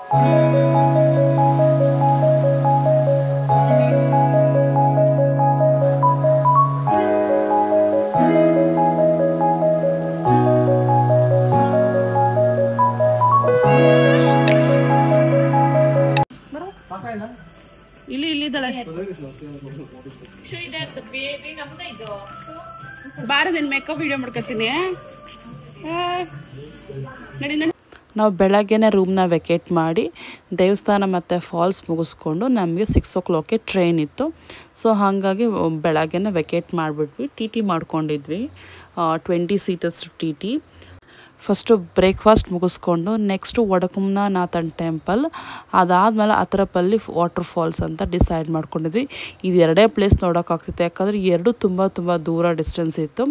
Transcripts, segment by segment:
ಬಾರ ನಿನ್ makeup video ಮಾಡ್ಕೊತೀನಿ. ನಾವು ಬೆಳಗ್ಗೆನೇ ರೂಮ್ನ ವೆಕೇಟ್ ಮಾಡಿ ದೇವಸ್ಥಾನ ಮತ್ತು ಫಾಲ್ಸ್ ಮುಗಿಸ್ಕೊಂಡು ನಮಗೆ 6 o'clock ಟ್ರೈನ್ ಇತ್ತು. ಸೊ ಹಾಗಾಗಿ ಬೆಳಗ್ಗೆನೇ ವೆಕೇಟ್ ಮಾಡಿಬಿಟ್ವಿ. ಟಿ ಟಿ ಮಾಡ್ಕೊಂಡಿದ್ವಿ, 20 seaters T T. First breakfast ಮುಗಿಸ್ಕೊಂಡು ನೆಕ್ಸ್ಟು ವಡಕುಂಭನಾಥನ್ ಟೆಂಪಲ್, ಅದಾದಮೇಲೆ ಅತರಪಲ್ಲಿ ವಾಟರ್ ಫಾಲ್ಸ್ ಅಂತ ಡಿಸೈಡ್ ಮಾಡ್ಕೊಂಡಿದ್ವಿ. ಇದು ಎರಡೇ ಪ್ಲೇಸ್ ನೋಡೋಕ್ಕಾಗ್ತಿತ್ತು, ಯಾಕಂದರೆ ಎರಡು ತುಂಬ ದೂರ ಡಿಸ್ಟೆನ್ಸ್ ಇತ್ತು.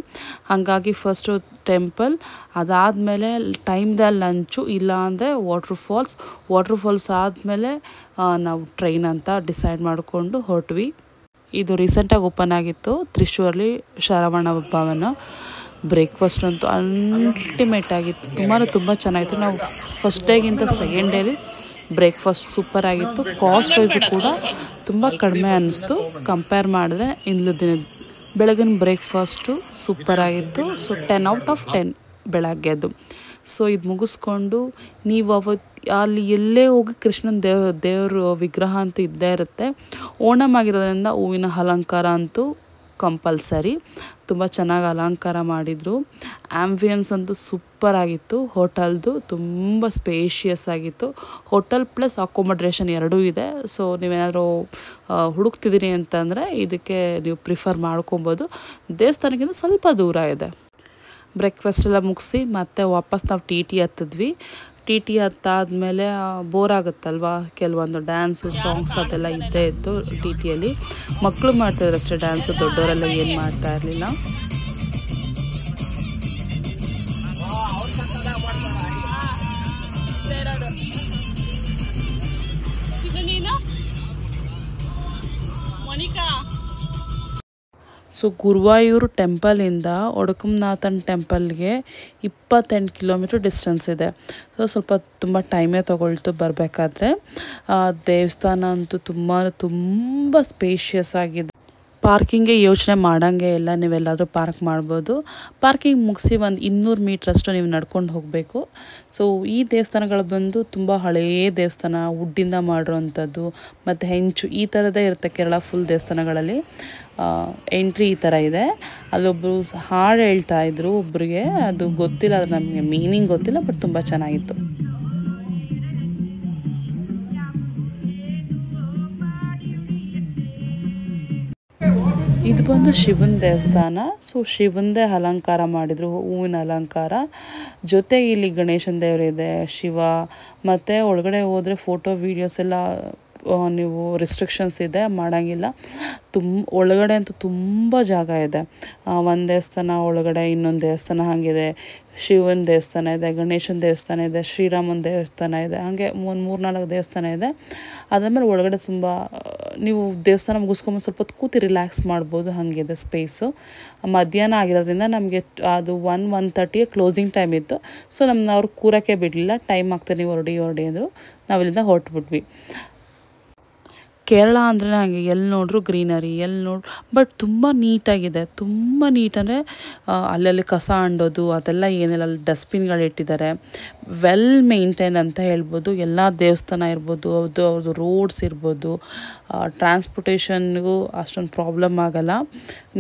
ಹಾಗಾಗಿ ಫಸ್ಟು ಟೆಂಪಲ್, ಅದಾದಮೇಲೆ ಟೈಮ್ದಲ್ಲಿ ಲಂಚು, ಇಲ್ಲಾಂದರೆ ವಾಟರ್ ಫಾಲ್ಸ್ ಆದಮೇಲೆ ನಾವು ಟ್ರೈನ್ ಅಂತ ಡಿಸೈಡ್ ಮಾಡಿಕೊಂಡು ಹೊರಟ್ವಿ. ಇದು ರೀಸೆಂಟಾಗಿ ಓಪನ್ ಆಗಿತ್ತು ತ್ರಿಶೂರಲ್ಲಿ ಶರವಣ ಭವನ. ಬ್ರೇಕ್ಫಾಸ್ಟ್ ಅಂತೂ ಅಲ್ಟಿಮೇಟ್ ಆಗಿತ್ತು, ತುಂಬ ಚೆನ್ನಾಗಿತ್ತು. ನಾವು ಫಸ್ಟ್ ಡೇಗಿಂತ ಸೆಕೆಂಡ್ ಡೇಲಿ ಬ್ರೇಕ್ಫಾಸ್ಟ್ ಸೂಪರ್ ಆಗಿತ್ತು. ಕಾಸ್ಟ್ ವೈಸು ಕೂಡ ತುಂಬ ಕಡಿಮೆ ಅನ್ನಿಸ್ತು ಕಂಪೇರ್ ಮಾಡಿದ್ರೆ. ಇಂದು ದಿನ ಬೆಳಗಿನ ಬ್ರೇಕ್ಫಾಸ್ಟು ಸೂಪರ್ ಆಗಿತ್ತು. ಸೊ 10 out of 10 ಬೆಳಗ್ಗೆದು. ಸೊ ಇದು ಮುಗಿಸ್ಕೊಂಡು ನೀವು ಅಲ್ಲಿ ಎಲ್ಲೇ ಹೋಗಿ ಕೃಷ್ಣನ ದೇವ್ರ ವಿಗ್ರಹ ಅಂತೂ ಇದ್ದೇ ಇರುತ್ತೆ. ಓಣಮ್ ಆಗಿರೋದ್ರಿಂದ ಹೂವಿನ ಅಲಂಕಾರ ಅಂತೂ ಕಂಪಲ್ಸರಿ. ತುಂಬ ಚೆನ್ನಾಗಿ ಅಲಂಕಾರ ಮಾಡಿದರು. ಆ್ಯಂಬಿಯನ್ಸ್ ಅಂತೂ ಸೂಪರ್ ಆಗಿತ್ತು. ಹೋಟೆಲ್ದು ತುಂಬ ಸ್ಪೇಷಿಯಸ್ ಆಗಿತ್ತು. ಹೋಟೆಲ್ ಪ್ಲಸ್ ಅಕೊಮಡೇಷನ್ ಎರಡೂ ಇದೆ. ಸೊ ನೀವೇನಾದರೂ ಹುಡುಕ್ತಿದ್ದೀರಿ ಅಂತಂದರೆ ಇದಕ್ಕೆ ನೀವು ಪ್ರಿಫರ್ ಮಾಡ್ಕೊಬೋದು. ದೇವಸ್ಥಾನಕ್ಕಿಂತ ಸ್ವಲ್ಪ ದೂರ ಇದೆ. ಬ್ರೇಕ್ಫಾಸ್ಟ್ ಎಲ್ಲ ಮುಗಿಸಿ ಮತ್ತೆ ವಾಪಸ್ ನಾವು ಟಿ ಟಿ ಹತ್ತಿದ್ವಿ. ಟಿ ಟಿ ಹತ್ತಾದಮೇಲೆ ಬೋರ್ ಆಗುತ್ತಲ್ವ, ಕೆಲವೊಂದು ಡ್ಯಾನ್ಸು ಸಾಂಗ್ಸ್ ಅದೆಲ್ಲ ಇದ್ದೇ ಇತ್ತು ಟಿ ಟಿಯಲ್ಲಿ. ಮಕ್ಕಳು ಮಾಡ್ತಾಯಿದ್ರು ಅಷ್ಟೇ ಡ್ಯಾನ್ಸು, ದೊಡ್ಡವರೆಲ್ಲ ಏನು ಮಾಡ್ತಾ ಇರಲಿಲ್ಲ. ಸೊ ಗುರುವಾಯೂರು ಟೆಂಪಲಿಂದ ವಡಕುಂಭನಾಥನ್ ಟೆಂಪಲ್ಗೆ 28 kilometer ಡಿಸ್ಟೆನ್ಸ್ ಇದೆ. ಸೊ ಸ್ವಲ್ಪ ತುಂಬ ಟೈಮೇ ತೊಗೊಳ್ತು ಬರಬೇಕಾದ್ರೆ. ದೇವಸ್ಥಾನ ಅಂತೂ ತುಂಬ ಸ್ಪೇಷಿಯಸ್ ಆಗಿದೆ. ಪಾರ್ಕಿಂಗ್ಗೆ ಯೋಚನೆ ಮಾಡೋಂಗೆ ಇಲ್ಲ, ನೀವೆಲ್ಲಾದರೂ ಪಾರ್ಕ್ ಮಾಡ್ಬೋದು. ಪಾರ್ಕಿಂಗ್ ಮುಗಿಸಿ ಒಂದು 200 ಮೀಟ್ರಷ್ಟು ನೀವು ನಡ್ಕೊಂಡು ಹೋಗಬೇಕು. ಸೊ ಈ ದೇವಸ್ಥಾನಗಳು ಬಂದು ತುಂಬ ಹಳೆಯ ದೇವಸ್ಥಾನ, ವುಡ್ಡಿಂದ ಮಾಡಿರೋವಂಥದ್ದು ಮತ್ತು ಹೆಂಚು ಈ ಥರದೇ ಇರುತ್ತೆ ಕೇರಳ ಫುಲ್ ದೇವಸ್ಥಾನಗಳಲ್ಲಿ. ಎಂಟ್ರಿ ಈ ಥರ ಇದೆ. ಅಲ್ಲೊಬ್ಬರು ಹಾಡು ಹೇಳ್ತಾ ಇದ್ರು ಒಬ್ರಿಗೆ, ಅದು ಗೊತ್ತಿಲ್ಲ, ಅದು ನಮಗೆ ಮೀನಿಂಗ್ ಗೊತ್ತಿಲ್ಲ, ಬಟ್ ತುಂಬ ಚೆನ್ನಾಗಿತ್ತು. ಇದು ಬಂದು ಶಿವನ ದೇವಸ್ಥಾನ. ಸೊ ಶಿವಂದೇ ಅಲಂಕಾರ ಮಾಡಿದರು, ಹೂವಿನ ಅಲಂಕಾರ. ಜೊತೆಗೆ ಇಲ್ಲಿ ಗಣೇಶನ ದೇವರಿದೆ, ಶಿವ. ಮತ್ತು ಒಳಗಡೆ ಹೋದರೆ ಫೋಟೋ ವೀಡಿಯೋಸ್ ಎಲ್ಲ ನೀವು ರಿಸ್ಟ್ರಿಕ್ಷನ್ಸ್ ಇದೆ, ಮಾಡೋಂಗಿಲ್ಲ. ಒಳಗಡೆ ಅಂತೂ ತುಂಬ ಜಾಗ ಇದೆ. ಒಂದು ದೇವಸ್ಥಾನ ಒಳಗಡೆ ಇನ್ನೊಂದು ದೇವಸ್ಥಾನ ಹಾಗಿದೆ, ಶಿವನ ದೇವಸ್ಥಾನ ಇದೆ, ಗಣೇಶನ ದೇವಸ್ಥಾನ ಇದೆ, ಶ್ರೀರಾಮನ ದೇವಸ್ಥಾನ ಇದೆ, ಹಾಗೆ ಒಂದು 3-4 ದೇವಸ್ಥಾನ ಇದೆ. ಅದಾದಮೇಲೆ ಒಳಗಡೆ ತುಂಬ ನೀವು ದೇವಸ್ಥಾನ ಮುಗಿಸ್ಕೊಂಬಂದು ಸ್ವಲ್ಪ ಹೊತ್ತು ಕೂತಿ ರಿಲ್ಯಾಕ್ಸ್ ಮಾಡ್ಬೋದು, ಹಾಗಿದೆ ಸ್ಪೇಸು. ಮಧ್ಯಾಹ್ನ ಆಗಿರೋದ್ರಿಂದ ನಮಗೆ ಅದು 1-1:30 ಕ್ಲೋಸಿಂಗ್ ಟೈಮ್ ಇತ್ತು. ಸೊ ನಮ್ಮನ್ನ ಅವ್ರು ಕೂರೋಕ್ಕೆ ಬಿಡಲಿಲ್ಲ. ಟೈಮ್ ಆಗ್ತದೆ, ನೀವು ಹೊರಡಿ ಅಂದರು. ನಾವಿಲ್ಲಿಂದ ಹೊರಟ್ಬಿಟ್ವಿ. ಕೇರಳ ಅಂದರೆ ಹಾಗೆ ಎಲ್ಲಿ ನೋಡ್ರು ಗ್ರೀನರಿ, ಎಲ್ಲಿ ನೋಡ್ರು, ಬಟ್ ತುಂಬ ನೀಟಾಗಿದೆ. ತುಂಬ ನೀಟ್ ಅಂದರೆ ಅಲ್ಲಲ್ಲಿ ಕಸ ಅಂಡೋದು ಅದೆಲ್ಲ ಏನಿಲ್ಲ. ಅಲ್ಲಿ ಡಸ್ಟ್ಬಿನ್ಗಳು ಇಟ್ಟಿದ್ದಾರೆ. ವೆಲ್ ಮೇಂಟೈನ್ ಅಂತ ಹೇಳ್ಬೋದು. ಎಲ್ಲ ದೇವಸ್ಥಾನ ಇರ್ಬೋದು, ಅವ್ರದ್ದು ರೋಡ್ಸ್ ಇರ್ಬೋದು, ಟ್ರಾನ್ಸ್ಪೋರ್ಟೇಷನ್ಗೂ ಅಷ್ಟೊಂದು ಪ್ರಾಬ್ಲಮ್ ಆಗೋಲ್ಲ.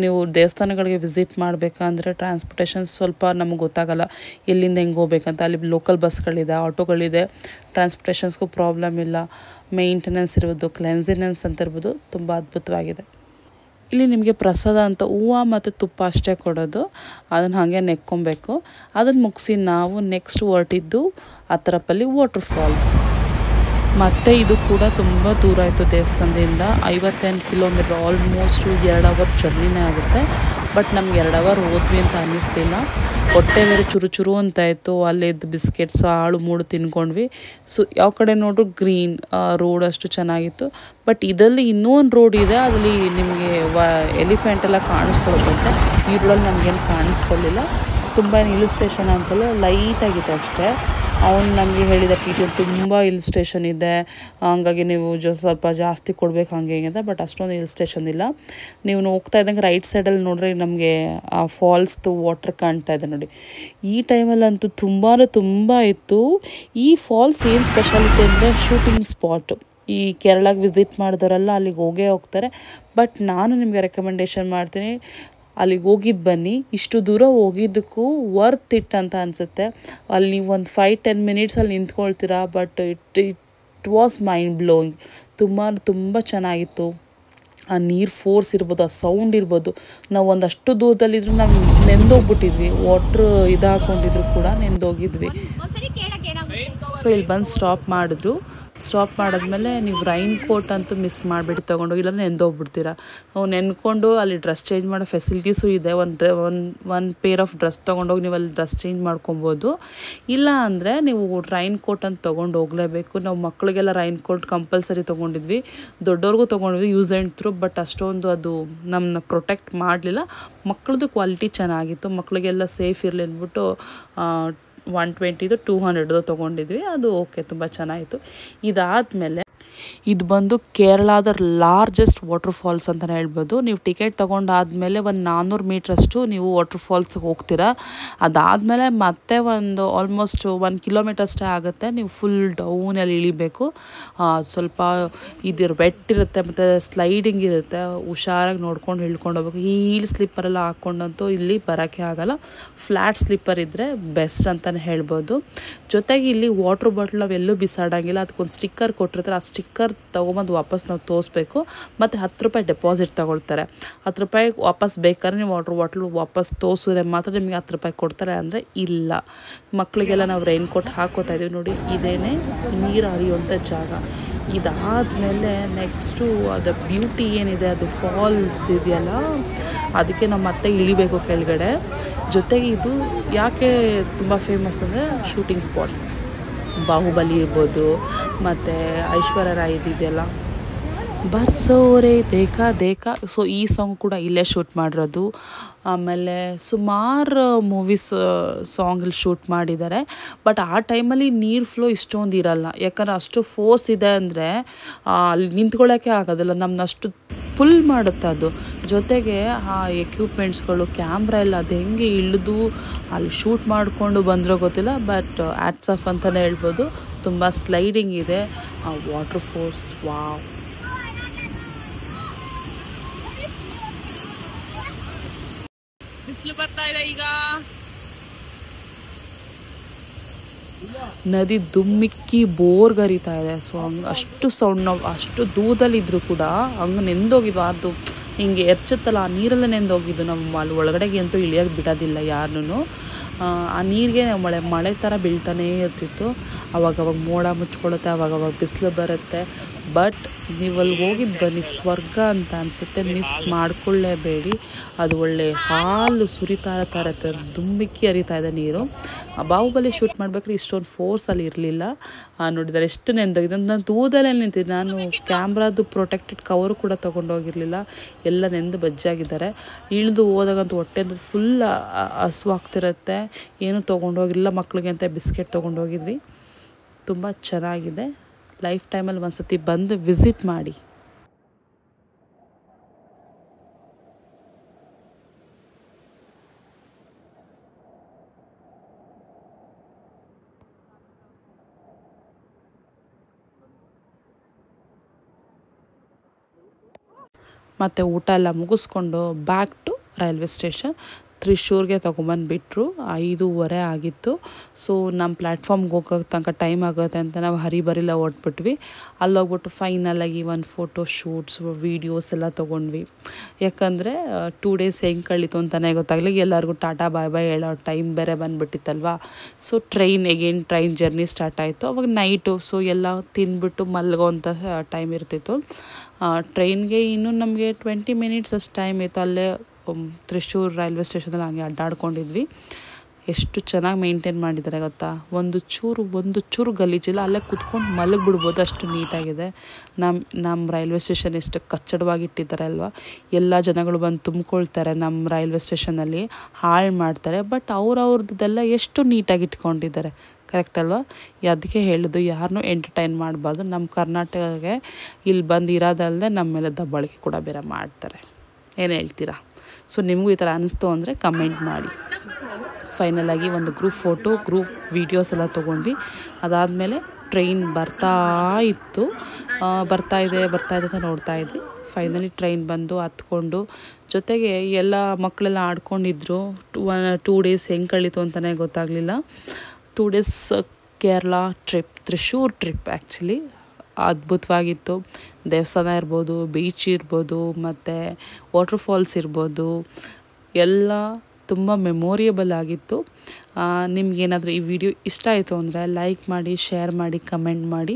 ನೀವು ದೇವಸ್ಥಾನಗಳಿಗೆ ವಿಸಿಟ್ ಮಾಡಬೇಕಂದ್ರೆ ಟ್ರಾನ್ಸ್ಪೋರ್ಟೇಷನ್ ಸ್ವಲ್ಪ ನಮಗೆ ಗೊತ್ತಾಗಲ್ಲ, ಎಲ್ಲಿಂದ ಹೆಂಗೆ ಹೋಗ್ಬೇಕಂತ. ಅಲ್ಲಿ ಲೋಕಲ್ ಬಸ್ಗಳಿದೆ, ಆಟೋಗಳಿದೆ, ಟ್ರಾನ್ಸ್ಪೋರ್ಟೇಷನ್ಸ್ಗೂ ಪ್ರಾಬ್ಲಮ್ ಇಲ್ಲ. ಮೇಂಟೆನೆನ್ಸ್ ಇರ್ಬೋದು, ಕ್ಲೆನ್ಸಿನೆನ್ಸ್ ಅಂತ ಇರ್ಬೋದು, ತುಂಬ ಅದ್ಭುತವಾಗಿದೆ. ಇಲ್ಲಿ ನಿಮಗೆ ಪ್ರಸಾದ ಅಂತ ಹೂವು ಮತ್ತು ತುಪ್ಪ ಅಷ್ಟೇ ಕೊಡೋದು, ಅದನ್ನು ಹಾಗೆ ನೆಕ್ಕೊಬೇಕು. ಅದನ್ನು ಮುಗಿಸಿ ನಾವು ನೆಕ್ಸ್ಟ್ ಹೊರಟಿದ್ದು ಅತರಪಲ್ಲಿ ವಾಟರ್ ಫಾಲ್ಸ್. ಮತ್ತು ಇದು ಕೂಡ ತುಂಬ ದೂರ ಆಯಿತು ದೇವಸ್ಥಾನದಿಂದ, 58 kilometer, ಆಲ್ಮೋಸ್ಟು 2 hour ಜರ್ನಿನೇ ಆಗುತ್ತೆ. ಬಟ್ ನಮ್ಗೆ 2 hour ಹೋದ್ವಿ ಅಂತ ಅನ್ನಿಸ್ಲಿಲ್ಲ. ಹೊಟ್ಟೆ ಬೇರೆ ಚುರು ಅಂತ ಇತ್ತು. ಅಲ್ಲಿದ್ದು ಬಿಸ್ಕೆಟ್ಸು ಹಾಳು ಮೂಡು ತಿನ್ಕೊಂಡ್ವಿ. ಸೊ ಯಾವ ಕಡೆ ನೋಡ್ರು ಗ್ರೀನ್ ರೋಡ್ ಅಷ್ಟು ಚೆನ್ನಾಗಿತ್ತು. ಬಟ್ ಇದರಲ್ಲಿ ಇನ್ನೂ ಒಂದು ರೋಡ್ ಇದೆ, ಅದರಲ್ಲಿ ನಿಮಗೆ ಎಲಿಫೆಂಟ್ ಎಲ್ಲ ಕಾಣಿಸ್ಕೊಳುತ್ತೆ. ಈ ರೋಡಲ್ಲಿ ನಮಗೇನು ಕಾಣಿಸ್ಕೊಳ್ಳಿಲ್ಲ. ತುಂಬ ಹಿಲ್ ಸ್ಟೇಷನ್ ಅಂತಲ್ಲ, ಲೈಟಾಗಿದೆ ಅಷ್ಟೇ. ಅವನು ನಮಗೆ ಹೇಳಿದ ಟಿ ತುಂಬ ಹಿಲ್ ಸ್ಟೇಷನ್ ಇದೆ, ಹಂಗಾಗಿ ನೀವು ಸ್ವಲ್ಪ ಜಾಸ್ತಿ ಕೊಡಬೇಕು ಹಂಗೆ ಹಿಂಗೆ ಅಂತ. ಬಟ್ ಅಷ್ಟೊಂದು ಹಿಲ್ ಸ್ಟೇಷನ್ ಇಲ್ಲ. ನೀವು ಹೋಗ್ತಾ ಇದ್ದಂಗೆ ರೈಟ್ ಸೈಡಲ್ಲಿ ನೋಡ್ರಿ ನಮಗೆ ಆ ಫಾಲ್ಸ್ದು ವಾಟ್ರ್ ಕಾಣ್ತಾ ಇದೆ ನೋಡಿ. ಈ ಟೈಮಲ್ಲಂತೂ ತುಂಬ ಇತ್ತು. ಈ ಫಾಲ್ಸ್ ಏನು ಸ್ಪೆಷಾಲಿಟಿ ಅಂದರೆ ಶೂಟಿಂಗ್ ಸ್ಪಾಟು. ಈ ಕೇರಳಕ್ಕೆ ವಿಸಿಟ್ ಮಾಡಿದವರೆಲ್ಲ ಅಲ್ಲಿಗೆ ಹೋಗ್ತಾರೆ. ಬಟ್ ನಾನು ನಿಮಗೆ ರೆಕಮೆಂಡೇಷನ್ ಮಾಡ್ತೀನಿ, ಅಲ್ಲಿಗೆ ಹೋಗಿದ್ದು ಬನ್ನಿ. ಇಷ್ಟು ದೂರ ಹೋಗಿದ್ದಕ್ಕೂ ವರ್ತ್ ಇಟ್ ಅಂತ ಅನಿಸುತ್ತೆ. ಅಲ್ಲಿ ನೀವು ಒಂದು 5-10 ಮಿನಿಟ್ಸಲ್ಲಿ ನಿಂತ್ಕೊಳ್ತೀರಾ. But it was mind blowing. ತುಂಬ ಚೆನ್ನಾಗಿತ್ತು. ಆ ನೀರು ಫೋರ್ಸ್ ಇರ್ಬೋದು, ಆ ಸೌಂಡ್ ಇರ್ಬೋದು. ನಾವು ಒಂದಷ್ಟು ದೂರದಲ್ಲಿದ್ದರೂ ನಾವು ನೆಂದೋಗ್ಬಿಟ್ಟಿದ್ವಿ. ವಾಟ್ರ್ ಹಾಕ್ಕೊಂಡಿದ್ರು ಕೂಡ ನೆಂದೋಗಿದ್ವಿ. ಸೊ ಇಲ್ಲಿ ಬಂದು ಸ್ಟಾಪ್ ಮಾಡಿದ್ಮೇಲೆ ನೀವು ರೈನ್ ಕೋಟ್ ಅಂತೂ ಮಿಸ್ ಮಾಡಿಬಿಟ್ಟು ತೊಗೊಂಡೋಗಿ, ಇಲ್ಲ ನೆಂದೋಗ್ಬಿಡ್ತೀರಾ. ನಾವು ನೆನ್ಕೊಂಡು ಅಲ್ಲಿ ಡ್ರೆಸ್ ಚೇಂಜ್ ಮಾಡೋ ಫೆಸಿಲಿಟೀಸು ಇದೆ. ಒಂದು ಪೇರ್ ಆಫ್ ಡ್ರೆಸ್ ತೊಗೊಂಡೋಗಿ ನೀವು ಅಲ್ಲಿ ಡ್ರೆಸ್ ಚೇಂಜ್ ಮಾಡ್ಕೊಬೋದು. ಇಲ್ಲ ಅಂದರೆ ನೀವು ರೈನ್ ಕೋಟ್ ಅಂತ ತೊಗೊಂಡು ಹೋಗಲೇಬೇಕು. ನಾವು ಮಕ್ಕಳಿಗೆಲ್ಲ ರೈನ್ ಕೋಟ್ ಕಂಪಲ್ಸರಿ ತೊಗೊಂಡಿದ್ವಿ, ದೊಡ್ಡವ್ರಿಗೂ ತೊಗೊಂಡಿದ್ವಿ ಯೂಸ್ ಆ್ಯಂಡ್ ಥ್ರೂ. ಬಟ್ ಅಷ್ಟೊಂದು ಅದು ನಮ್ಮನ್ನ ಪ್ರೊಟೆಕ್ಟ್ ಮಾಡಲಿಲ್ಲ. ಮಕ್ಕಳದ್ದು ಕ್ವಾಲಿಟಿ ಚೆನ್ನಾಗಿತ್ತು, ಮಕ್ಕಳಿಗೆಲ್ಲ ಸೇಫ್ ಇರಲಿ ಅಂದ್ಬಿಟ್ಟು 120-200 ತೊಗೊಂಡಿದ್ವಿ. ಅದು ಓಕೆ, ತುಂಬ ಚೆನ್ನಾಗಿತ್ತು. ಇದಾದಮೇಲೆ ಇದು ಬಂದು ಕೇರಳದ ಲಾರ್ಜೆಸ್ಟ್ ವಾಟರ್ ಫಾಲ್ಸ್ ಅಂತಲೇ ಹೇಳ್ಬೋದು. ನೀವು ಟಿಕೆಟ್ ತೊಗೊಂಡಾದ್ಮೇಲೆ ಒಂದು 400 ಮೀಟ್ರಷ್ಟು ನೀವು ವಾಟರ್ ಫಾಲ್ಸ್ಗೆ ಹೋಗ್ತೀರಾ. ಅದಾದಮೇಲೆ ಮತ್ತೆ ಒಂದು ಆಲ್ಮೋಸ್ಟ್ 1 ಕಿಲೋಮೀಟರ್ ಅಷ್ಟೇ ಆಗುತ್ತೆ. ನೀವು ಫುಲ್ ಡೌನಲ್ಲಿ ಇಳಿಬೇಕು. ಸ್ವಲ್ಪ ವೆಟ್ ಇರುತ್ತೆ ಮತ್ತು ಸ್ಲೈಡಿಂಗ್ ಇರುತ್ತೆ. ಹುಷಾರಾಗಿ ನೋಡ್ಕೊಂಡು ಇಳ್ಕೊಂಡು ಹೋಗ್ಬೇಕು. ಈ ಹೀಲ್ ಸ್ಲಿಪ್ಪರೆಲ್ಲ ಹಾಕ್ಕೊಂಡಂತೂ ಇಲ್ಲಿ ಬರೋಕ್ಕೆ ಆಗಲ್ಲ. ಫ್ಲ್ಯಾಟ್ ಸ್ಲಿಪ್ಪರ್ ಇದ್ದರೆ ಬೆಸ್ಟ್ ಅಂತಲೇ ಹೇಳ್ಬೋದು. ಜೊತೆಗೆ ಇಲ್ಲಿ ವಾಟ್ರ್ ಬಾಟ್ಲ್ ನಾವೆಲ್ಲೂ ಬಿಸಾಡೋಂಗಿಲ್ಲ. ಅದಕ್ಕೊಂದು ಸ್ಟಿಕ್ಕರ್ ಕೊಟ್ಟಿರ್ತಾರೆ. ಆ ಸ್ಟಿಕ್ಕರ್ ತೊಗೊಂಬಂದು ವಾಪಸ್ ನಾವು ತೋರಿಸ್ಬೇಕು. ಮತ್ತು 10 ರೂಪಾಯಿ ಡೆಪಾಸಿಟ್ ತೊಗೊಳ್ತಾರೆ. 10 ರೂಪಾಯಿ ವಾಪಸ್ ಬೇಕಾದ್ರೆ ನೀವು ವಾಟ್ರ್ ಬಾಟ್ಲು ವಾಪಸ್ ತೋರಿಸಿದ್ರೆ ಮಾತ್ರ ನಿಮಗೆ 10 ರೂಪಾಯಿ ಕೊಡ್ತಾರೆ, ಅಂದರೆ ಇಲ್ಲ. ಮಕ್ಕಳಿಗೆಲ್ಲ ನಾವು ರೈನ್ ಕೋಟ್ ಹಾಕೋತಾ ಇದ್ದೀವಿ ನೋಡಿ. ಇದೇನೇ ನೀರು ಹರಿಯುವಂಥ ಜಾಗ. ಇದಾದಮೇಲೆ ನೆಕ್ಸ್ಟು ಅದು ಬ್ಯೂಟಿ ಏನಿದೆ, ಅದು ಫಾಲ್ಸ್ ಇದೆಯಲ್ಲ, ಅದಕ್ಕೆ ನಾವು ಮತ್ತೆ ಇಳಿಬೇಕು ಕೆಳಗಡೆ. ಜೊತೆಗೆ ಇದು ಯಾಕೆ ತುಂಬ ಫೇಮಸ್ ಅಂದರೆ ಶೂಟಿಂಗ್ ಸ್ಪಾಟ್. ಬಾಹುಬಲಿ ಇರ್ಬೋದು, ಮತ್ತು ಐಶ್ವರ್ಯ ರಾಯ್ ಇದೆಯಲ್ಲ, ಬರ್ಸೋರೆ ದೇಖಾ. ಸೊ ಈ ಸಾಂಗ್ ಕೂಡ ಇಲ್ಲೇ ಶೂಟ್ ಮಾಡಿರೋದು. ಆಮೇಲೆ ಸುಮಾರು ಮೂವೀಸ್ ಸಾಂಗಲ್ಲಿ ಶೂಟ್ ಮಾಡಿದ್ದಾರೆ. ಬಟ್ ಆ ಟೈಮಲ್ಲಿ ನೀರು ಫ್ಲೋ ಇಷ್ಟೊಂದು ಇರಲ್ಲ, ಯಾಕಂದರೆ ಅಷ್ಟು ಫೋರ್ಸ್ ಇದೆ ಅಂದರೆ ಅಲ್ಲಿ ನಿಂತ್ಕೊಳ್ಳೋಕ್ಕೆ ಆಗೋದಿಲ್ಲ. ನಮ್ಮನ್ನ ಅಷ್ಟು ಫುಲ್ ಮಾಡುತ್ತೆ ಅದು. ಜೊತೆಗೆ ಆ ಎಕ್ವಿಪ್ಮೆಂಟ್ಸ್ಗಳು, ಕ್ಯಾಮ್ರಾ ಎಲ್ಲ ಅದು ಹೆಂಗೆ ಇಳಿದು ಅಲ್ಲಿ ಶೂಟ್ ಮಾಡಿಕೊಂಡು ಬಂದರೂ ಗೊತ್ತಿಲ್ಲ. ಬಟ್ ಆ್ಯಟ್ಸ್ ಆಫ್ ಅಂತಲೇ ಹೇಳ್ಬೋದು. ತುಂಬ ಸ್ಲೈಡಿಂಗ್ ಇದೆ. ಆ ವಾಟರ್ ಫೋರ್ಸ್ ವಾವ್. ಬಿಸಿಲು ಬರ್ತಾ ಇದೆ ಈಗ. ನದಿ ದುಮ್ಮಿಕ್ಕಿ ಬೋರ್ಗರಿತಾ ಇದೆ. ಸೊ ಹಂಗೆ ಅಷ್ಟು ಸೌಂಡ್, ನಾವು ಅಷ್ಟು ದೂರದಲ್ಲಿದ್ದರೂ ಕೂಡ ಹಂಗೆ ನೆಂದೋಗಿದ್ವು. ಅದು ಹಿಂಗೆ ಎರ್ಚುತ್ತಲ್ಲ, ಆ ನೀರಲ್ಲೇ ನೆಂದೋಗಿದ್ದು. ನಮ್ಮ ಅಲ್ಲಿ ಒಳಗಡೆಗೆ ಅಂತೂ ಇಳಿಯೋಕ್ಕೆ ಬಿಡೋದಿಲ್ಲ ಯಾರನ್ನೂ. ಆ ನೀರಿಗೆ ಮಳೆ ಥರ ಬೀಳ್ತಾನೇ ಇರ್ತಿತ್ತು. ಅವಾಗವಾಗ ಮೋಡ ಮುಚ್ಕೊಳ್ಳುತ್ತೆ, ಅವಾಗವಾಗ ಬಿಸಿಲು ಬರುತ್ತೆ. ಬಟ್ ನೀವು ಅಲ್ಲಿ ಹೋಗಿದ್ದು ಬನ್ನಿ, ಸ್ವರ್ಗ ಅಂತ ಅನಿಸುತ್ತೆ. ಮಿಸ್ ಮಾಡ್ಕೊಳ್ಳೇಬೇಡಿ. ಅದು ಒಳ್ಳೆ ಹಾಲು ಸುರಿತಾ ಇರುತ್ತೆ, ದುಮ್ಮಿಕ್ಕಿ ಹರಿತಾ ಇದೆ ನೀರು. ಬಾಹುಬಲಿ ಶೂಟ್ ಮಾಡ್ಬೇಕಾದ್ರೆ ಇಷ್ಟೊಂದು ಫೋರ್ಸಲ್ಲಿ ಇರಲಿಲ್ಲ. ನೋಡಿದರೆ ಎಷ್ಟು ನೆಂದೋಗಿದೆ. ನಾನು ದೂರದಲ್ಲೇ ನಿಂತಿದ್ದೆ. ನಾನು ಕ್ಯಾಮ್ರಾದು ಪ್ರೊಟೆಕ್ಟೆಡ್ ಕವರು ಕೂಡ ತೊಗೊಂಡೋಗಿರಲಿಲ್ಲ. ಎಲ್ಲ ನೆಂದು ಬಜ್ಜಾಗಿದ್ದಾರೆ. ಇಳಿದು ಹೋದಾಗಂತೂ ಹೊಟ್ಟೆ ಫುಲ್ ಹಸುವಾಗ್ತಿರುತ್ತೆ. ಏನೂ ತೊಗೊಂಡೋಗಿರಲಿಲ್ಲ. ಮಕ್ಕಳಿಗೆ ಅಂತ ಬಿಸ್ಕೆಟ್ ತೊಗೊಂಡೋಗಿದ್ವಿ. ತುಂಬ ಚೆನ್ನಾಗಿದೆ. ಲೈಫ್ ಟೈಮಲ್ಲಿ ಒಂದು ಸತಿ ಬಂದು ವಿಸಿಟ್ ಮಾಡಿ. ಮತ್ತು ಊಟ ಎಲ್ಲ ಮುಗಿಸ್ಕೊಂಡು ಬ್ಯಾಕ್ ಟು ರೈಲ್ವೆ ಸ್ಟೇಷನ್. ತ್ರಿಶೂರ್ಗೆ ತೊಗೊಂಬಂದುಬಿಟ್ರು. 5:30 ಆಗಿತ್ತು. ಸೊ ನಮ್ಮ ಪ್ಲ್ಯಾಟ್ಫಾರ್ಮ್ಗೆ ಹೋಗೋ ತನಕ ಟೈಮ್ ಆಗುತ್ತೆ ಅಂತ ನಾವು ಹರಿಬರಿಲ್ಲ ಹೊರಟ್ಬಿಟ್ವಿ. ಅಲ್ಲೋಗ್ಬಿಟ್ಟು ಫೈನಲಾಗಿ ಒಂದು ಫೋಟೋ ಶೂಟ್ಸ್, ವೀಡಿಯೋಸ್ ಎಲ್ಲ ತೊಗೊಂಡ್ವಿ. ಯಾಕಂದರೆ 2 ಡೇಸ್ ಹೆಂಗೆ ಕಳೀತು ಅಂತಲೇ ಗೊತ್ತಾಗಲಿ. ಎಲ್ಲರಿಗೂ ಟಾಟಾ ಬಾಯ್ ಬಾಯ್ ಹೇಳೋ ಟೈಮ್ ಬೇರೆ ಬಂದುಬಿಟ್ಟಿತ್ತಲ್ವ. ಸೊ ಟ್ರೈನ್ ಜರ್ನಿ ಸ್ಟಾರ್ಟ್ ಆಯಿತು. ಅವಾಗ ನೈಟು. ಸೊ ಎಲ್ಲ ತಿಂದ್ಬಿಟ್ಟು ಮಲ್ಗೋಂಥ ಟೈಮ್ ಇರ್ತಿತ್ತು. ಟ್ರೈನ್ಗೆ ಇನ್ನೂ ನಮಗೆ 20 ಮಿನಿಟ್ಸ್ ಅಷ್ಟು ಟೈಮ್ ಇತ್ತು. ಅಲ್ಲೇ ತ್ರಿಶೂರ್ ರೈಲ್ವೆ ಸ್ಟೇಷನಲ್ಲಿ ಹಂಗೆ ಅಡ್ಡಾಡ್ಕೊಂಡಿದ್ವಿ. ಎಷ್ಟು ಚೆನ್ನಾಗಿ ಮೇಂಟೈನ್ ಮಾಡಿದ್ದಾರೆ ಗೊತ್ತಾ. ಒಂದು ಚೂರು ಗಲೀಜಿಲ್ಲ, ಅಲ್ಲೇ ಕುತ್ಕೊಂಡು ಮಲಗಿಬಿಡ್ಬೋದು, ಅಷ್ಟು ನೀಟಾಗಿದೆ. ನಮ್ಮ ರೈಲ್ವೆ ಸ್ಟೇಷನ್ ಎಷ್ಟು ಕಚ್ಚಡವಾಗಿ ಇಟ್ಟಿದ್ದಾರೆ ಅಲ್ವಾ. ಎಲ್ಲ ಜನಗಳು ಬಂದು ತುಂಬಿಕೊಳ್ತಾರೆ ನಮ್ಮ ರೈಲ್ವೆ ಸ್ಟೇಷನಲ್ಲಿ, ಹಾಳು ಮಾಡ್ತಾರೆ. ಬಟ್ ಅವ್ರದ್ದೆಲ್ಲ ಎಷ್ಟು ನೀಟಾಗಿ ಇಟ್ಕೊಂಡಿದ್ದಾರೆ, ಕರೆಕ್ಟ್ ಅಲ್ವಾ. ಅದಕ್ಕೆ ಹೇಳಿದ್ದು ಯಾರನ್ನೂ ಎಂಟರ್ಟೈನ್ ಮಾಡಬಾರ್ದು. ನಮ್ಮ ಕರ್ನಾಟಕಕ್ಕೆ ಇಲ್ಲಿ ಬಂದು ಇರೋದಲ್ಲದೆ ನಮ್ಮ ಮೇಲೆ ದಬ್ಬಾಳಿಕೆ ಕೂಡ ಬೇರೆ ಮಾಡ್ತಾರೆ. ಏನು ಹೇಳ್ತೀರಾ? ಸೊ ನಿಮಗೂ ಈ ಥರ ಅನ್ನಿಸ್ತು ಅಂದರೆ ಕಮೆಂಟ್ ಮಾಡಿ. ಫೈನಲಾಗಿ ಒಂದು ಗ್ರೂಪ್ ಫೋಟೋ, ಗ್ರೂಪ್ ವೀಡಿಯೋಸ್ ಎಲ್ಲ ತೊಗೊಂಡ್ವಿ. ಅದಾದಮೇಲೆ ಟ್ರೈನ್ ಬರ್ತಾ ಇದೆ ಅಂತ ನೋಡ್ತಾ ಇದ್ವಿ. ಫೈನಲಿ ಟ್ರೈನ್ ಬಂದು ಹತ್ಕೊಂಡು, ಜೊತೆಗೆ ಎಲ್ಲ ಮಕ್ಕಳೆಲ್ಲ ಆಡ್ಕೊಂಡಿದ್ರು. 2 ಡೇಸ್ ಹೆಂಗೆ ಕಳೀತು ಅಂತಲೇ ಗೊತ್ತಾಗಲಿಲ್ಲ. 2 days Kerala trip, Thrissur trip actually ಅದ್ಭುತವಾಗಿತ್ತು. ದೇವಸ್ಥಾನ ಇರ್ಬೋದು, ಬೀಚ್ ಇರ್ಬೋದು, ಮತ್ತು ವಾಟರ್ ಫಾಲ್ಸ್ ಇರ್ಬೋದು, ಎಲ್ಲ ತುಂಬ ಮೆಮೊರಿಯಬಲ್ ಆಗಿತ್ತು. ನಿಮಗೇನಾದರೂ ಈ ವಿಡಿಯೋ ಇಷ್ಟ ಆಯಿತು ಅಂದರೆ ಲೈಕ್ ಮಾಡಿ, ಶೇರ್ ಮಾಡಿ, ಕಮೆಂಟ್ ಮಾಡಿ.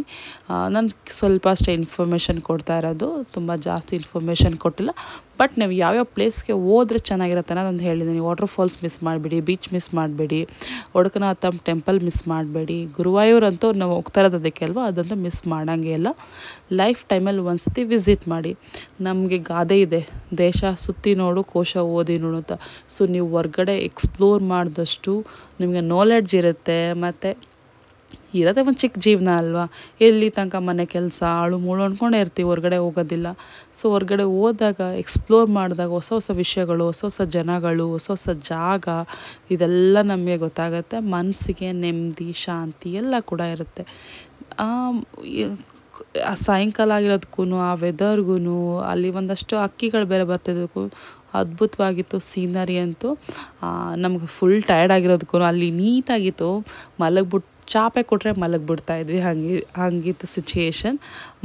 ನಾನು ಸ್ವಲ್ಪ ಅಷ್ಟೇ ಇನ್ಫಾರ್ಮೇಷನ್ ಕೊಡ್ತಾ ಇರೋದು, ತುಂಬ ಜಾಸ್ತಿ ಇನ್ಫಾರ್ಮೇಷನ್ ಕೊಟ್ಟಿಲ್ಲ. ಬಟ್ ನೀವು ಯಾವ್ಯಾವ ಪ್ಲೇಸ್ಗೆ ಹೋದರೆ ಚೆನ್ನಾಗಿರುತ್ತೆ ಅನ್ನೋದು ಹೇಳಿದ್ದೀನಿ. ವಾಟರ್ ಫಾಲ್ಸ್ ಮಿಸ್ ಮಾಡಬೇಡಿ, ಬೀಚ್ ಮಿಸ್ ಮಾಡಬೇಡಿ, ಒಡಕನಾಥ ಟೆಂಪಲ್ ಮಿಸ್ ಮಾಡಬೇಡಿ. ಗುರುವಾಯೂರ್ ಅಂತೂ ನಾವು ಹೋಗ್ತಾ ಇರೋದು ಅದಕ್ಕೆ ಅಲ್ವಾ, ಅದಂತೂ ಮಿಸ್ ಮಾಡೋಂಗೆ ಇಲ್ಲ. ಲೈಫ್ ಟೈಮಲ್ಲಿ ಒಂದು ಸತಿ ವಿಸಿಟ್ ಮಾಡಿ. ನಮಗೆ ಗಾದೆ ಇದೆ, ದೇಶ ಸುತ್ತಿ ನೋಡು, ಕೋಶ ಓದಿ ನೋಡು ಅಂತ. ಸೊ ನೀವು ಹೊರ್ಗಡೆ ಎಕ್ಸ್ಪ್ಲೋರ್ ಮಾಡಿದಷ್ಟು ನಿಮಗೆ ನಾಲೆಡ್ಜ್ ಇರುತ್ತೆ. ಮತ್ತು ಇರೋದೇ ಒಂದು ಚಿಕ್ಕ ಜೀವನ ಅಲ್ವಾ, ಎಲ್ಲಿ ತನಕ ಮನೆ ಕೆಲಸ ಆಳು ಮೂಳು ಅಂದ್ಕೊಂಡೇ ಇರ್ತೀವಿ, ಹೊರ್ಗಡೆ ಹೋಗೋದಿಲ್ಲ. ಸೊ ಹೊರ್ಗಡೆ ಹೋದಾಗ, ಎಕ್ಸ್ಪ್ಲೋರ್ ಮಾಡಿದಾಗ ಹೊಸ ವಿಷಯಗಳು, ಹೊಸ ಜನಗಳು, ಹೊಸ ಜಾಗ, ಇದೆಲ್ಲ ನಮಗೆ ಗೊತ್ತಾಗುತ್ತೆ. ಮನಸ್ಸಿಗೆ ನೆಮ್ಮದಿ, ಶಾಂತಿ ಎಲ್ಲ ಕೂಡ ಇರುತ್ತೆ. ಸಾಯಂಕಾಲ ಆಗಿರೋದಕ್ಕೂ, ಆ ವೆದರ್ಗೂ, ಅಲ್ಲಿ ಒಂದಷ್ಟು ಹಕ್ಕಿಗಳು ಬೇರೆ ಬರ್ತಿದ್ದಕ್ಕೂ ಅದ್ಭುತವಾಗಿತ್ತು ಸೀನರಿ ಅಂತೂ. ನಮ್ಗೆ ಫುಲ್ ಟಯರ್ಡ್ ಆಗಿರೋದಕ್ಕೂ ಅಲ್ಲಿ ನೀಟಾಗಿತ್ತು. ಮಲಗ್ಬಿಟ್ಟು ಚಾಪೆ ಕೊಟ್ಟರೆ ಮಲಗಿಬಿಡ್ತಾಯಿದ್ವಿ, ಹಂಗಿತ್ತು ಸಿಚುಯೇಷನ್.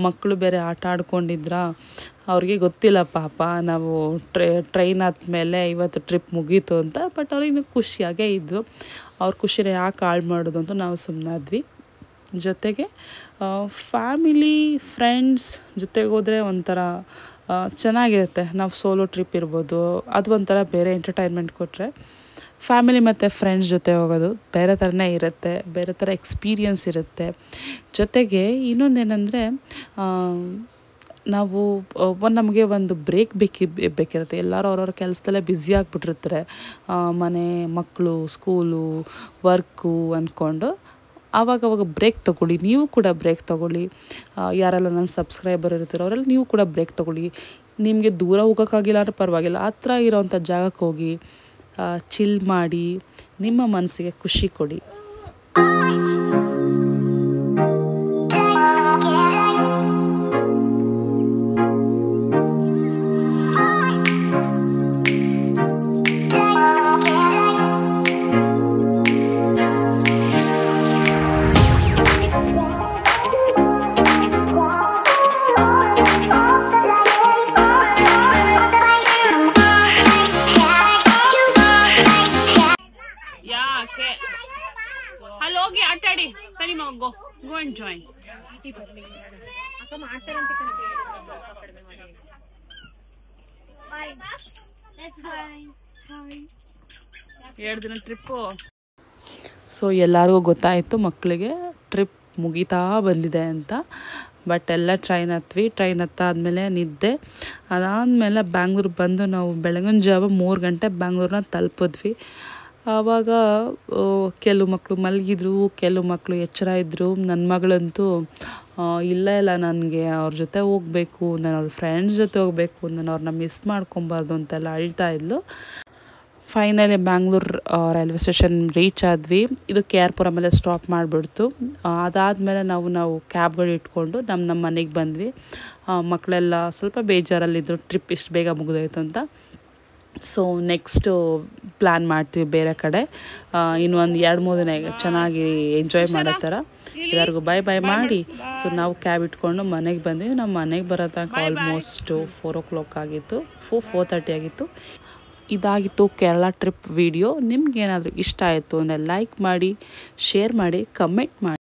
ಮಕ್ಕಳು ಬೇರೆ ಆಟ ಆಡ್ಕೊಂಡಿದ್ರ, ಅವ್ರಿಗೆ ಗೊತ್ತಿಲ್ಲ ಪಾಪ ನಾವು ಟ್ರೈನ್ ಆದಮೇಲೆ ಇವತ್ತು ಟ್ರಿಪ್ ಮುಗೀತು ಅಂತ. ಬಟ್ ಅವ್ರಿಗೆ ಖುಷಿಯಾಗೇ ಇದ್ದರು. ಅವ್ರ ಖುಷಿನ ಯಾಕೆ ಹಾಳು ಮಾಡೋದು ಅಂತ ನಾವು ಸುಮ್ಮನಾದ್ವಿ. ಜೊತೆಗೆ ಫ್ಯಾಮಿಲಿ, ಫ್ರೆಂಡ್ಸ್ ಜೊತೆಗೆ ಹೋದರೆ ಒಂಥರ ಚೆನ್ನಾಗಿರುತ್ತೆ. ನಾವು ಸೋಲೋ ಟ್ರಿಪ್ ಇರ್ಬೋದು, ಅದು ಒಂಥರ ಬೇರೆ ಎಂಟರ್ಟೈನ್ಮೆಂಟ್ ಕೊಟ್ಟರೆ. ಫ್ಯಾಮಿಲಿ ಮತ್ತು ಫ್ರೆಂಡ್ಸ್ ಜೊತೆ ಹೋಗೋದು ಬೇರೆ ಥರನೇ ಇರುತ್ತೆ, ಬೇರೆ ಥರ ಎಕ್ಸ್ಪೀರಿಯನ್ಸ್ ಇರುತ್ತೆ. ಜೊತೆಗೆ ಇನ್ನೊಂದೇನೆಂದರೆ, ನಾವು ನಮಗೆ ಒಂದು ಬ್ರೇಕ್ ಬೇಕಿರುತ್ತೆ. ಎಲ್ಲರೂ ಅವ್ರವ್ರ ಕೆಲಸದಲ್ಲೇ ಬ್ಯುಸಿ ಆಗಿಬಿಟ್ಟಿರ್ತಾರೆ, ಮನೆ, ಮಕ್ಕಳು, ಸ್ಕೂಲು, ವರ್ಕು ಅಂದ್ಕೊಂಡು. ಆವಾಗವಾಗ ಬ್ರೇಕ್ ತೊಗೊಳ್ಳಿ, ನೀವು ಕೂಡ ಬ್ರೇಕ್ ತೊಗೊಳ್ಳಿ. ಯಾರೆಲ್ಲ ನನ್ನ ಸಬ್ಸ್ಕ್ರೈಬರ್ ಇರ್ತೀರೋ ಅವರೆಲ್ಲ ನೀವು ಕೂಡ ಬ್ರೇಕ್ ತೊಗೊಳ್ಳಿ. ನಿಮಗೆ ದೂರ ಹೋಗೋಕ್ಕಾಗಿಲ್ಲ ಅಂದರೆ ಪರವಾಗಿಲ್ಲ, ಹತ್ರ ಇರೋವಂಥ ಜಾಗಕ್ಕೆ ಹೋಗಿ ಚಿಲ್ ಮಾಡಿ, ನಿಮ್ಮ ಮನಸ್ಸಿಗೆ ಖುಷಿ ಕೊಡಿ. ಅಲ್ಲಿ ಹೋಗಿ ಆಟ ಆಡಿ, ಸರಿ ಗೋ ಅಂಡ್ ಜಾಯಿನ್. ಎರಡು ದಿನ ಟ್ರಿಪ್ಪು. ಸೊ ಎಲ್ಲರಿಗೂ ಗೊತ್ತಾಯಿತು ಮಕ್ಕಳಿಗೆ ಟ್ರಿಪ್ ಮುಗಿತಾ ಬಂದಿದೆ ಅಂತ. ಬಟ್ ಎಲ್ಲ ಟ್ರೈನ್ ಹತ್ತಾದ್ಮೇಲೆ ನಿದ್ದೆ. ಅದಾದಮೇಲೆ ಬ್ಯಾಂಗ್ಳೂರು ಬಂದು ನಾವು ಬೆಳಗಿನ ಜಾವ 3 ಗಂಟೆ ಬ್ಯಾಂಗ್ಳೂರನ್ನ ತಲುಪಿದ್ವಿ. ಆವಾಗ ಕೆಲವು ಮಕ್ಕಳು ಮಲಗಿದ್ರು, ಕೆಲವು ಮಕ್ಕಳು ಎಚ್ಚರ ಇದ್ದರು. ನನ್ನ ಮಗಳಂತೂ ಇಲ್ಲ ನನಗೆ ಅವ್ರ ಜೊತೆ ಹೋಗಬೇಕು, ನಾನು ಅವ್ರ ಫ್ರೆಂಡ್ಸ್ ಜೊತೆ ಹೋಗಬೇಕು, ನಾನು ಅವ್ರನ್ನ ಮಿಸ್ ಮಾಡ್ಕೊಬಾರ್ದು ಅಂತೆಲ್ಲ ಅಳ್ತಾ ಇದ್ಲು. Finally Bangalore railway station reach ಆದ್ವಿ. ಇದು KR ಮೇಲೆ ಸ್ಟಾಪ್ ಮಾಡಿಬಿಡ್ತು. ಅದಾದಮೇಲೆ ನಾವು ಕ್ಯಾಬ್ಗಳು ಇಟ್ಕೊಂಡು ನಮ್ಮ ಮನೆಗೆ ಬಂದ್ವಿ. ಮಕ್ಕಳೆಲ್ಲ ಸ್ವಲ್ಪ ಬೇಜಾರಲ್ಲಿದ್ದರು, ಟ್ರಿಪ್ ಇಷ್ಟು ಬೇಗ ಮುಗಿದೋಯ್ತು ಅಂತ. ಸೊ ನೆಕ್ಸ್ಟು ಪ್ಲ್ಯಾನ್ ಮಾಡ್ತೀವಿ ಬೇರೆ ಕಡೆ. ಇನ್ನು ಒಂದು 2-3 ದಿನ ಚೆನ್ನಾಗಿ ಎಂಜಾಯ್ ಮಾಡೋ ಥರ. ಎಲ್ಲರಿಗೂ ಬಾಯ್ ಮಾಡಿ. ಸೊ ನಾವು ಕ್ಯಾಬ್ ಇಟ್ಕೊಂಡು ಮನೆಗೆ ಬಂದ್ವಿ. ನಮ್ಮ ಮನೆಗೆ ಬರೋ ತನಕ ಆಲ್ಮೋಸ್ಟು 4 o'clock ಆಗಿತ್ತು, 4:30 ಆಗಿತ್ತು. ಇದಾಗಿತ್ತು ಕೇರಳ ಟ್ರಿಪ್ ವಿಡಿಯೋ. ನಿಮ್ಗೇನಾದರೂ ಇಷ್ಟ ಆಯಿತು ಅಂದರೆ ಲೈಕ್ ಮಾಡಿ, ಶೇರ್ ಮಾಡಿ, ಕಮೆಂಟ್ ಮಾಡಿ.